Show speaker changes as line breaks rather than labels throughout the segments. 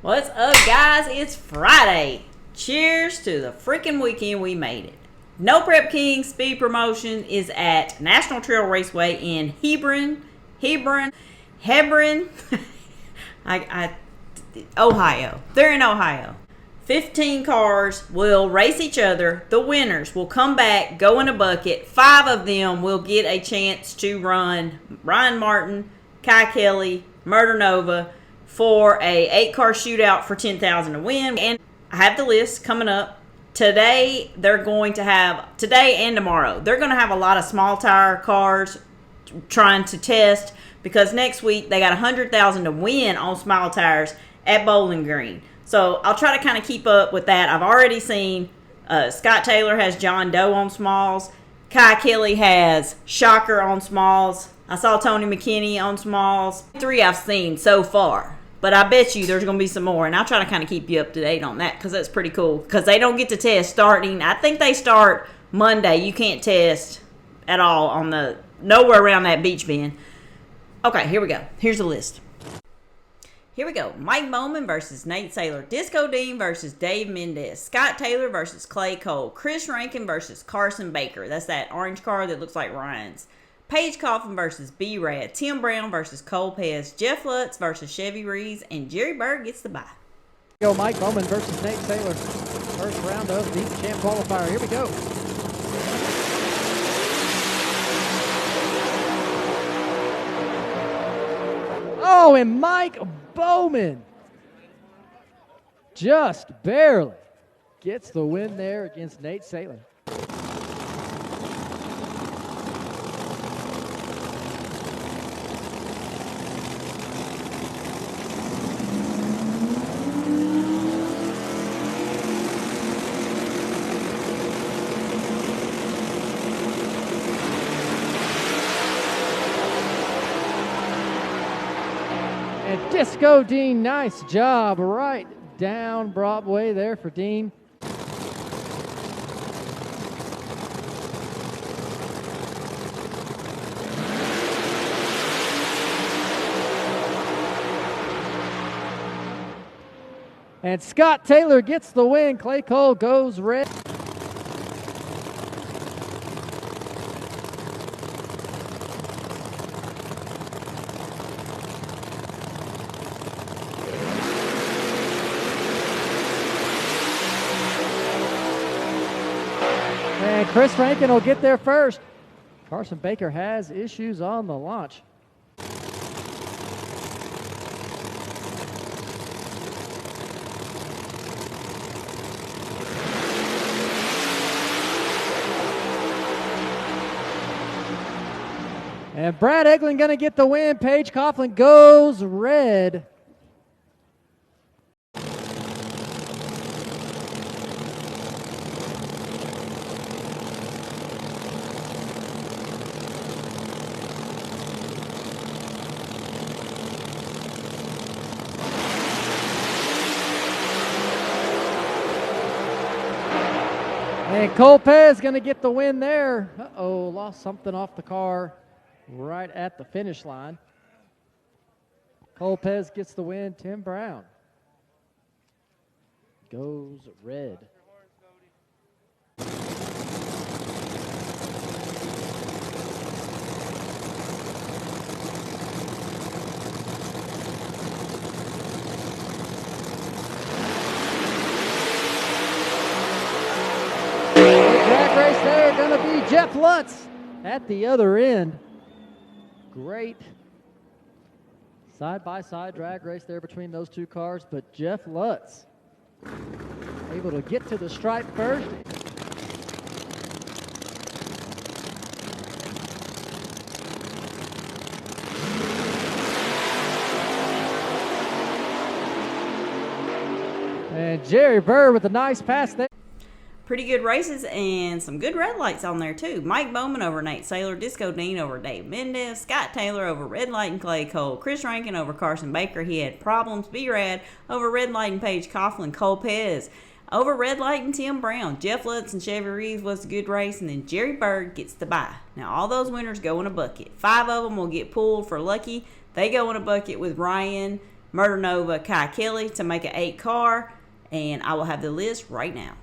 What's up, guys? It's Friday. Cheers to the freaking weekend. We made it. No Prep King Speed Promotion is at National Trail Raceway in Hebron, Ohio. They're in Ohio. 15 cars will race each other. The winners will come back, go in a bucket. 5 of them will get a chance to run Ryan Martin, Kai Kelly, Murder Nova for a 8-car shootout for $10,000 to win. And I have the list coming up. Today and tomorrow, they're going to have a lot of small tire cars trying to test, because next week they got $100,000 to win on small tires at Bowling Green. So I'll try to kind of keep up with that. I've already seen Scott Taylor has John Doe on smalls. Kai Kelly has Shocker on smalls. I saw Tony McKinney on smalls. 3 I've seen so far. But I bet you there's going to be some more. And I'll try to kind of keep you up to date on that, because that's pretty cool. Because they don't get to test starting. I think they start Monday. You can't test at all on nowhere around that beach bend. Okay, here we go. Here's the list. Here we go. Mike Bowman versus Nate Saylor. Disco Dean versus Dave Mendez. Scott Taylor versus Clay Cole. Chris Rankin versus Carson Baker. That's that orange car that looks like Ryan's. Paige Coughlin versus B-Rad. Tim Brown versus Cole Pez. Jeff Lutz versus Chevy Reeves. And Jerry Berg gets the bye.
Go Mike Bowman versus Nate Saylor. First round of the champ qualifier. Here we go. Oh, and Mike Bowman just barely gets the win there against Nate Saylor. And Disco Dean, nice job right down Broadway there for Dean. And Scott Taylor gets the win. Clay Cole goes red. And Chris Rankin will get there first. Carson Baker has issues on the launch. And Brad Eglin going to get the win. Paige Coughlin goes red. And Cole Pez going to get the win there. Uh-oh, lost something off the car right at the finish line. Cole Pez gets the win. Tim Brown goes red. Drag race there, going to be Jeff Lutz at the other end. Great side-by-side drag race there between those two cars, but Jeff Lutz able to get to the stripe first. And Jerry Burr with a nice pass there.
Pretty good races and some good red lights on there too. Mike Bowman over Nate Saylor, Disco Dean over Dave Mendez, Scott Taylor over Red Light and Clay Cole, Chris Rankin over Carson Baker. He had problems. B-Rad over Red Light and Paige Coughlin, Cole Pez over Red Light and Tim Brown. Jeff Lutz and Chevy Reeves was a good race, and then Jerry Berg gets the bye. Now all those winners go in a bucket. 5 of them will get pulled for lucky. They go in a bucket with Ryan Murder Nova, Kai Kelly to make an 8 car, and I will have the list right now.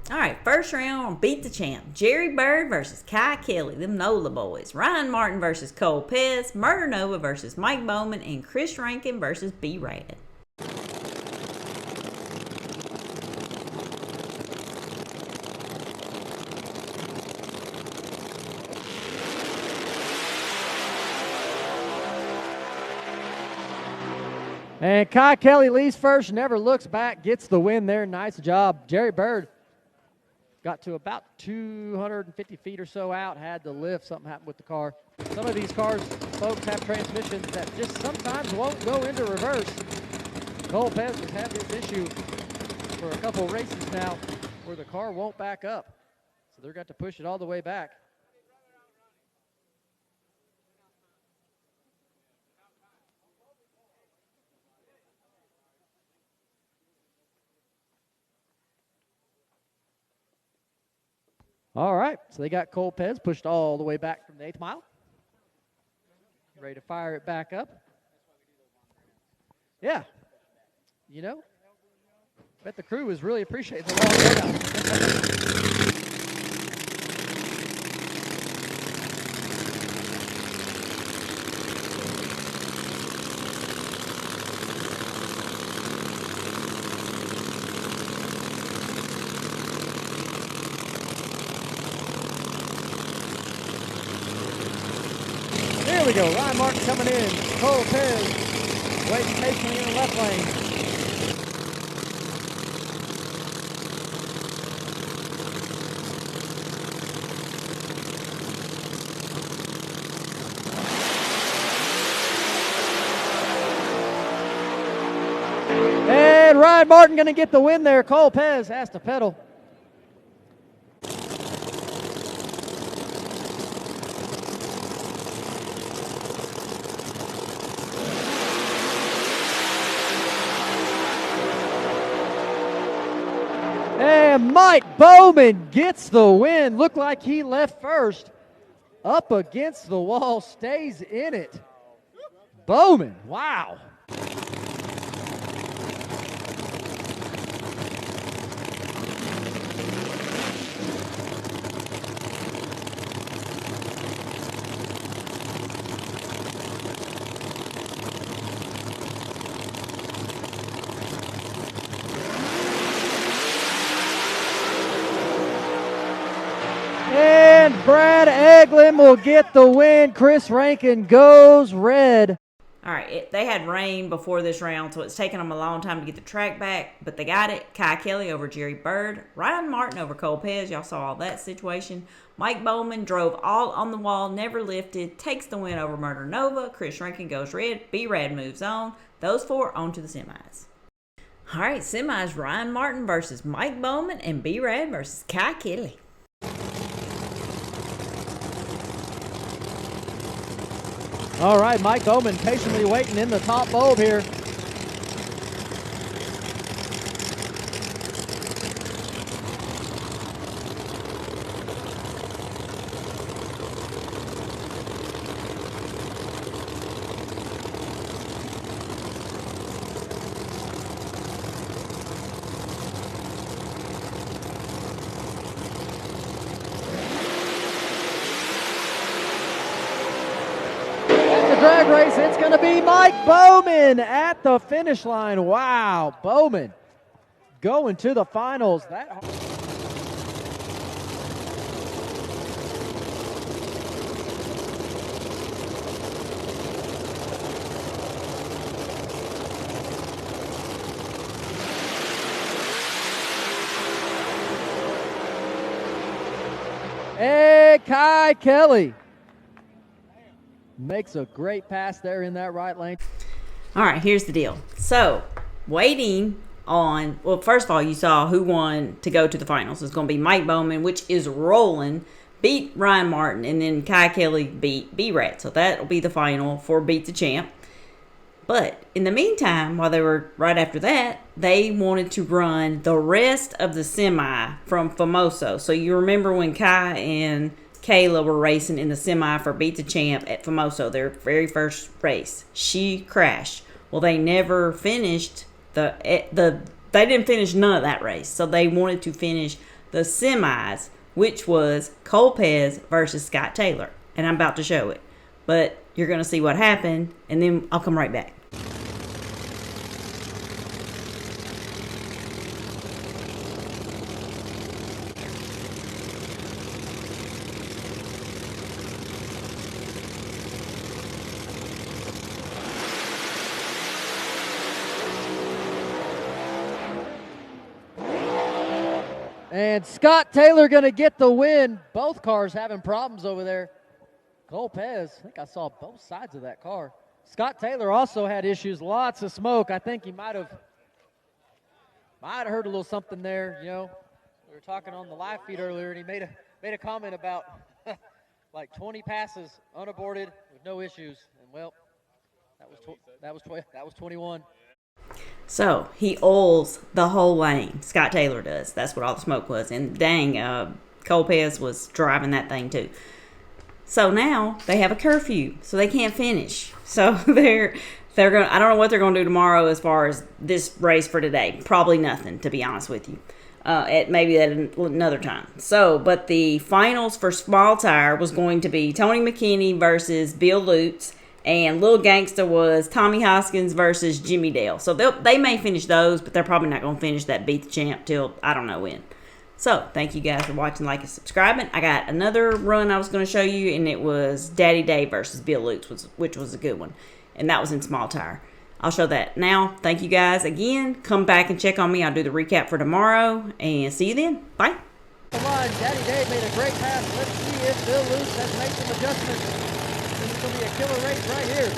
All right, first round on Beat the Champ. Jerry Bird versus Kai Kelly, them NOLA boys. Ryan Martin versus Cole Pez. Murder Nova versus Mike Bowman. And Chris Rankin versus B-Rad.
And Kai Kelly leads first, never looks back, gets the win there. Nice job. Jerry Bird got to about 250 feet or so out, had to lift. Something happened with the car. Some of these cars, folks, have transmissions that just sometimes won't go into reverse. Cole Pez has had this issue for a couple races now where the car won't back up. So they're got to push it all the way back. All right, so they got Cole Pez pushed all the way back from the 8th mile. Ready to fire it back up. Yeah, you know, bet the crew was really appreciating the long showdown. Here we go, Ryan Martin coming in. Cole Pez waiting patiently in the left lane. And Ryan Martin going to get the win there. Cole Pez has to pedal. And Mike Bowman gets the win. Looked like he left first. Up against the wall, stays in it. Bowman, wow. And Brad Eglin will get the win. Chris Rankin goes red.
All right, they had rain before this round, so it's taken them a long time to get the track back, but they got it. Kai Kelly over Jerry Bird. Ryan Martin over Cole Pez. Y'all saw all that situation. Mike Bowman drove all on the wall, never lifted, takes the win over Murder Nova. Chris Rankin goes red. B-Rad moves on. Those four on to the semis. All right, semis, Ryan Martin versus Mike Bowman and B-Rad versus Kai Kelly.
All right, Mike Bowman patiently waiting in the top bulb here. Drag race, it's going to be Mike Bowman at the finish line. Wow, Bowman going to the finals. Hey, Kai Kelly makes a great pass there in that right lane.
All right, here's the deal. So, waiting on, well, first of all, you saw who won to go to the finals. It's going to be Mike Bowman, which is rolling, beat Ryan Martin, and then Kai Kelly beat B-Rad. So that'll be the final for Beat the Champ. But in the meantime, while they were right after that, they wanted to run the rest of the semi from Famoso. So you remember when Kai and Kayla were racing in the semi for Beat the Champ at Famoso, their very first race. She crashed. Well, they never finished they didn't finish none of that race. So they wanted to finish the semis, which was Cole Pez versus Scott Taylor. And I'm about to show it. But you're going to see what happened, and then I'll come right back.
And Scott Taylor going to get the win. Both cars having problems over there. Cole Pez, I think I saw both sides of that car. Scott Taylor also had issues, lots of smoke. I think he might have heard a little something there. You know, we were talking on the live feed earlier, and he made a comment about like 20 passes unaborted with no issues. And well, that was 21.
So he oils the whole lane. Scott Taylor does. That's what all the smoke was. And dang, Cole Pez was driving that thing too. So now they have a curfew, so they can't finish. So they're going. I don't know what they're going to do tomorrow as far as this race for today. Probably nothing, to be honest with you. Maybe at another time. So, but the finals for small tire was going to be Tony McKinney versus Bill Lutz, and Lil Gangsta was Tommy Hoskins versus Jimmy Dale. So they may finish those, but they're probably not going to finish that Beat the Champ till I don't know when. So, thank you guys for watching, like, and subscribing. I got another run I was going to show you, and it was Daddy Dave versus Bill Lutz, which was a good one. And that was in small tire. I'll show that now. Thank you guys again. Come back and check on me. I'll do the recap for tomorrow, and see you then. Bye.
Come on, Daddy Dave made a great pass. Let's see if Bill Lutz has made some adjustments. This is going to be a killer race right here.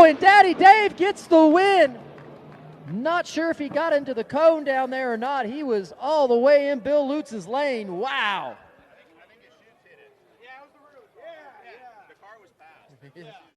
And Daddy Dave gets the win. Not sure if he got into the cone down there or not. He was all the way in Bill Lutz's lane. Wow. I think his shoes hit it. Yeah, it was the roof. Yeah. The car was passed.